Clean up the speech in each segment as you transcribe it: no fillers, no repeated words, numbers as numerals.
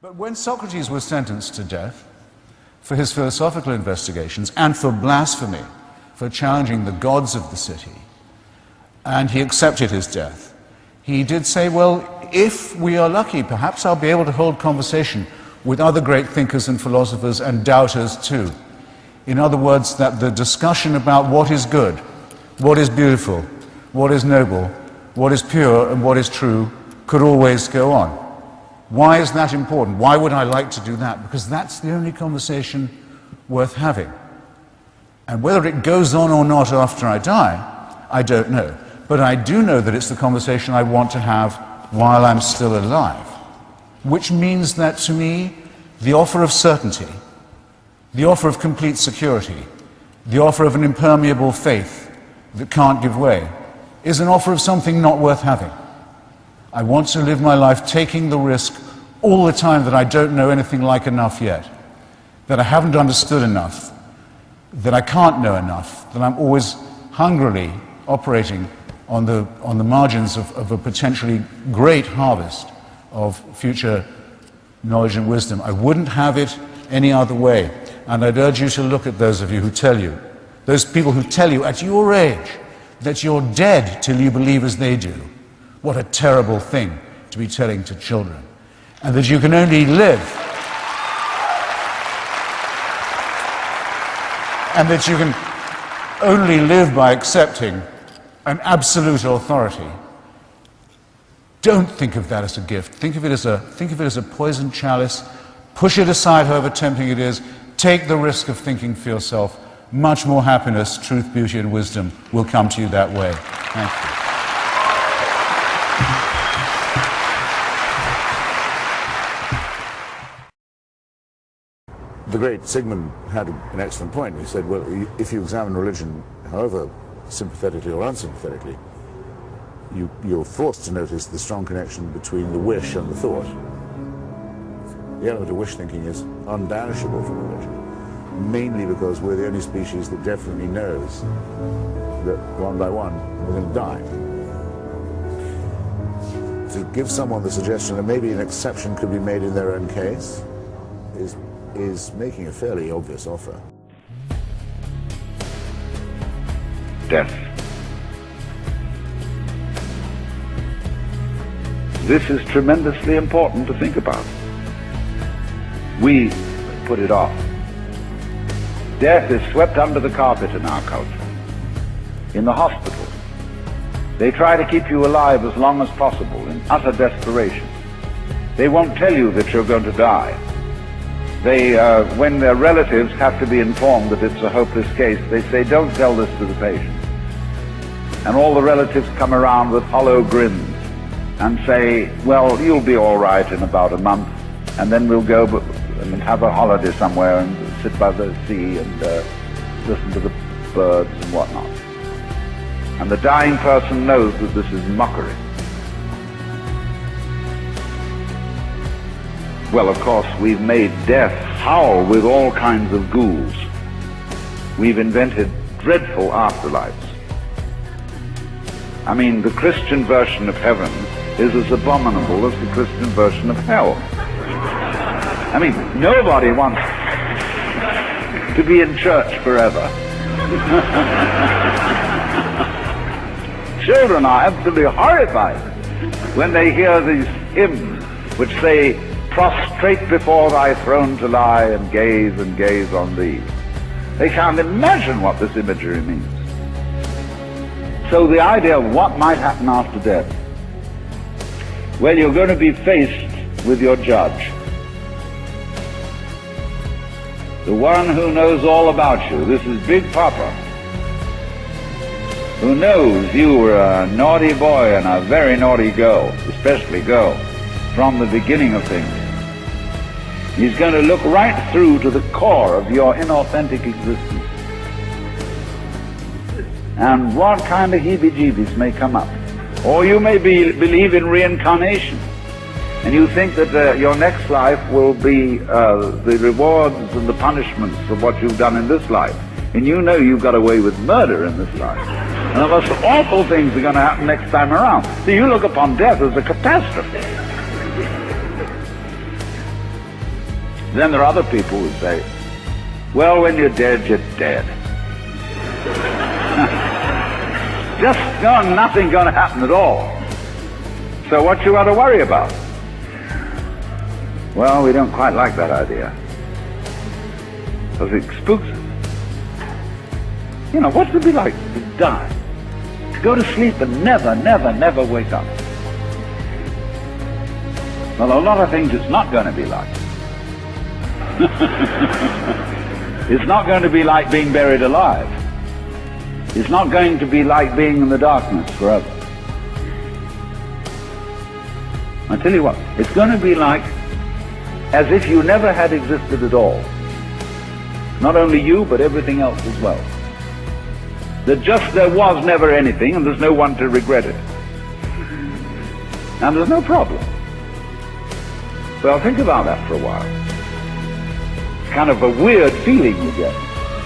But when Socrates was sentenced to death for his philosophical investigations and for blasphemy, for challenging the gods of the city, and he accepted his death, he did say, well, if we are lucky, perhaps I'll be able to hold conversation with other great thinkers and philosophers and doubters too. In other words, that the discussion about what is good, what is beautiful, what is noble, what is pure and what is true could always go on. Why is that important? Why would I like to do that? Because that's the only conversation worth having. And whether it goes on or not after I die, I don't know. But I do know that it's the conversation I want to have while I'm still alive. Which means that to me, the offer of certainty, the offer of complete security, the offer of an impermeable faith that can't give way, is an offer of something not worth having. I want to live my life taking the risk all the time that I don't know anything like enough yet, that I haven't understood enough, that I can't know enough, that I'm always hungrily operating on the margins of a potentially great harvest of future knowledge and wisdom. I wouldn't have it any other way. And I'd urge you to look at those of you who tell you, those people who tell you at your age that you're dead till you believe as they do. What a terrible thing to be telling to children. And that you can only live, and that you can only live by accepting an absolute authority. Don't think of that as a gift. Think of it as a poisoned chalice. Push it aside, however tempting it is. Take the risk of thinking for yourself. Much more happiness, truth, beauty, and wisdom will come to you that way. Thank you. The great Sigmund had an excellent point. He said, well, if you examine religion, however sympathetically or unsympathetically, you're forced to notice the strong connection between the wish and the thought. The element of wish thinking is unbanishable from religion, mainly because we're the only species that definitely knows that one by one we're going to die. To give someone the suggestion that maybe an exception could be made in their own case is making a fairly obvious offer. Death. This is tremendously important to think about. We put it off. Death is swept under the carpet in our culture. In the hospital, they try to keep you alive as long as possible in utter desperation. They won't tell you that you're going to die. When their relatives have to be informed that it's a hopeless case, they say, don't tell this to the patient. And all the relatives come around with hollow grins and say, well, you'll be all right in about a month, and then we'll go and have a holiday somewhere and sit by the sea and listen to the birds and whatnot. And the dying person knows that this is mockery. Well, of course, we've made death howl with all kinds of ghouls. We've invented dreadful afterlives. I mean, the Christian version of heaven is as abominable as the Christian version of hell. I mean, nobody wants to be in church forever. Children are absolutely horrified when they hear these hymns which say, prostrate before thy throne to lie and gaze on thee. They can't imagine what this imagery means. So the idea of what might happen after death, well, you're going to be faced with your judge. The one who knows all about you. This is Big Papa, who knows you were a naughty boy and a very naughty girl, especially girl, from the beginning of things. He's going to look right through to the core of your inauthentic existence. And what kind of heebie-jeebies may come up. Or you may believe in reincarnation, and you think that your next life will be the rewards and the punishments of what you've done in this life. And you know you've got away with murder in this life. And the most awful things are going to happen next time around. So you look upon death as a catastrophe. Then there are other people who say, well, when you're dead, you're dead. Nothing going to happen at all. So what you got to worry about? Well, we don't quite like that idea, because it spooks us. You know, what's it be like to die? To go to sleep and never, never, never wake up? Well, a lot of things it's not going to be like. It's not going to be like being buried alive. It's not going to be like being in the darkness forever. I tell you what, it's going to be like as if you never had existed at all. Not only you, but everything else as well. There was never anything, and there's no one to regret it. And there's no problem. Well, think about that for a while. It's kind of a weird feeling you get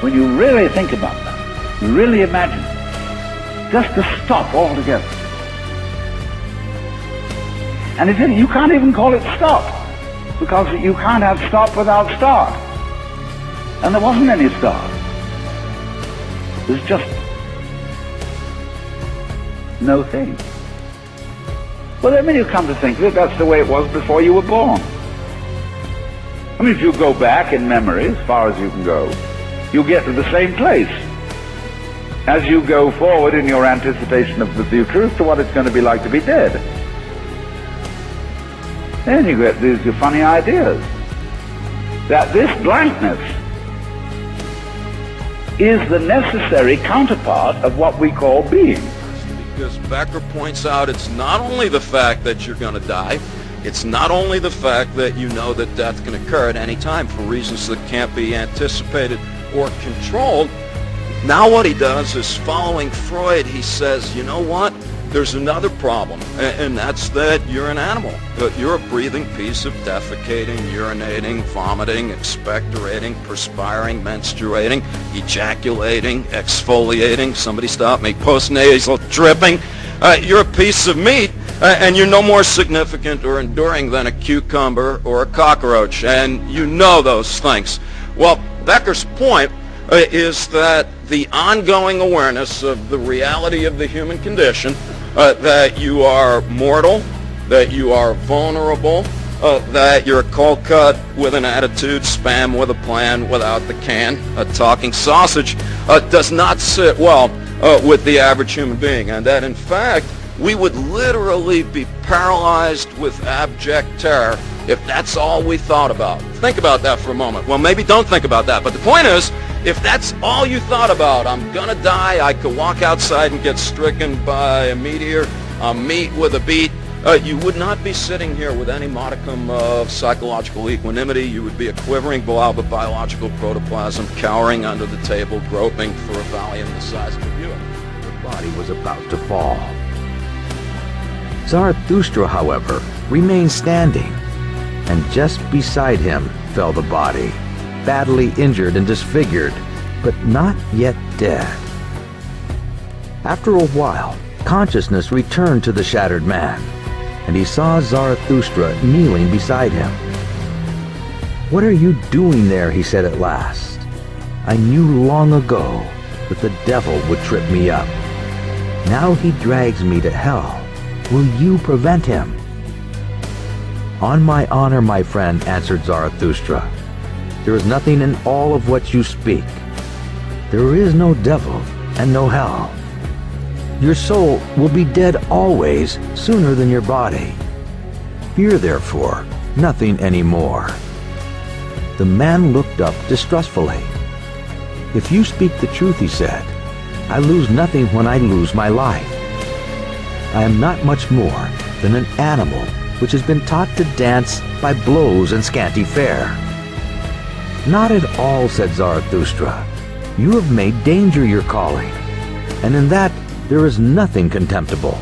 when you really think about that. You really imagine just to stop altogether. And you can't even call it stop, because you can't have stop without start. And there wasn't any start. There's just no thing. Well, then when you come to think of it, that's the way it was before you were born. I mean, if you go back in memory, as far as you can go, you get to the same place as you go forward in your anticipation of the future as to what it's going to be like to be dead. Then you get these funny ideas that this blankness is the necessary counterpart of what we call being. Because Becker points out it's not only the fact that you're going to die, it's not only the fact that you know that death can occur at any time for reasons that can't be anticipated or controlled. Now what he does is, following Freud, he says, you know what? There's another problem, and that's that you're an animal. You're a breathing piece of defecating, urinating, vomiting, expectorating, perspiring, menstruating, ejaculating, exfoliating, somebody stop me, postnasal dripping. You're a piece of meat, and you're no more significant or enduring than a cucumber or a cockroach, and you know those things. Well, Becker's point is that the ongoing awareness of the reality of the human condition, that you are mortal, that you are vulnerable, that you're a cold cut with an attitude, spam with a plan, without the can, a talking sausage, does not sit well with the average human being, and that in fact we would literally be paralyzed with abject terror if that's all we thought about. Think about that for a moment. Well, maybe don't think about that, but the point is, if that's all you thought about, I'm gonna die, I could walk outside and get stricken by a meteor, meet with a beat, you would not be sitting here with any modicum of psychological equanimity. You would be a quivering blob of biological protoplasm, cowering under the table, groping for a Valium the size of a Buick. The body was about to fall. Zarathustra, however, remained standing, and just beside him fell the body, badly injured and disfigured, but not yet dead. After a while, consciousness returned to the shattered man, and he saw Zarathustra kneeling beside him. "What are you doing there?" he said at last. "I knew long ago that the devil would trip me up. Now he drags me to hell. Will you prevent him?" "On my honor, my friend," answered Zarathustra, "there is nothing in all of what you speak. There is no devil and no hell. Your soul will be dead always, sooner than your body. Fear, therefore, nothing anymore." The man looked up distrustfully. "If you speak the truth," he said, "I lose nothing when I lose my life. I am not much more than an animal which has been taught to dance by blows and scanty fare." "Not at all," said Zarathustra. "You have made danger your calling, and in that there is nothing contemptible.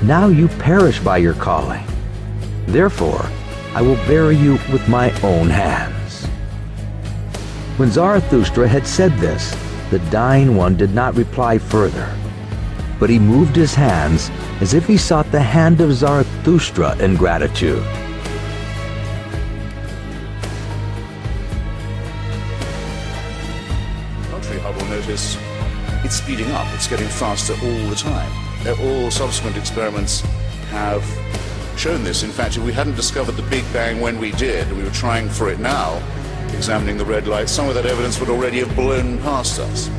Now you perish by your calling. Therefore, I will bury you with my own hands." When Zarathustra had said this, the dying one did not reply further, but he moved his hands as if he sought the hand of Zarathustra in gratitude. observatory Hubble notice, it's speeding up. It's getting faster all the time. All subsequent experiments have shown this. In fact, if we hadn't discovered the Big Bang when we did, and we were trying for it now, examining the red light, some of that evidence would already have blown past us.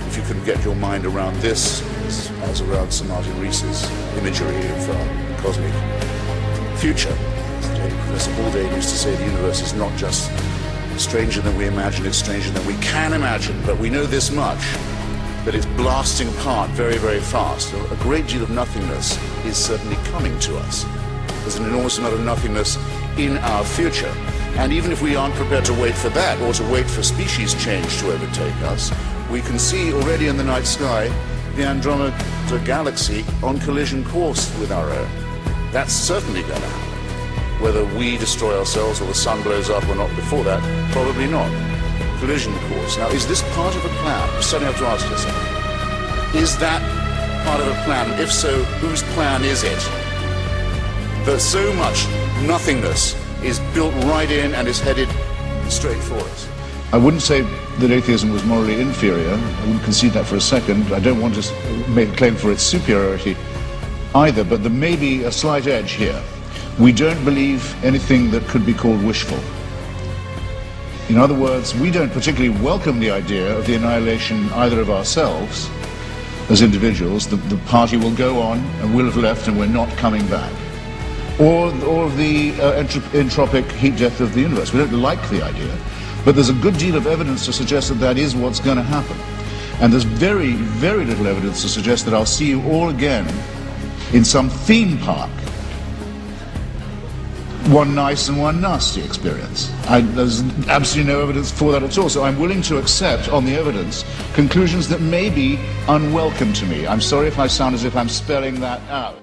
If you can get your mind around this, as around Sir Martin Rees's imagery of the cosmic future. Professor Haldane used to say the universe is not just stranger than we imagine, it's stranger than we can imagine. But we know this much, that it's blasting apart very, very fast. A great deal of nothingness is certainly coming to us. There's an enormous amount of nothingness in our future. And even if we aren't prepared to wait for that, or to wait for species change to overtake us, we can see already in the night sky the Andromeda galaxy on collision course with our own. That's certainly going to happen. Whether we destroy ourselves or the sun blows up or not before that, probably not. Collision course. Now, is this part of a plan? You certainly have to ask yourself. Is that part of a plan? And if so, whose plan is it? That so much nothingness is built right in and is headed straight for us. I wouldn't say that atheism was morally inferior. I wouldn't concede that for a second. I don't want to make a claim for its superiority either, but there may be a slight edge here. We don't believe anything that could be called wishful. In other words, we don't particularly welcome the idea of the annihilation either of ourselves as individuals, the party will go on and we'll have left and we're not coming back, or the entropic heat death of the universe. We don't like the idea, but there's a good deal of evidence to suggest that that is what's going to happen. And there's very, very little evidence to suggest that I'll see you all again in some theme park. One nice and one nasty experience. There's absolutely no evidence for that at all, so I'm willing to accept, on the evidence, conclusions that may be unwelcome to me. I'm sorry if I sound as if I'm spelling that out.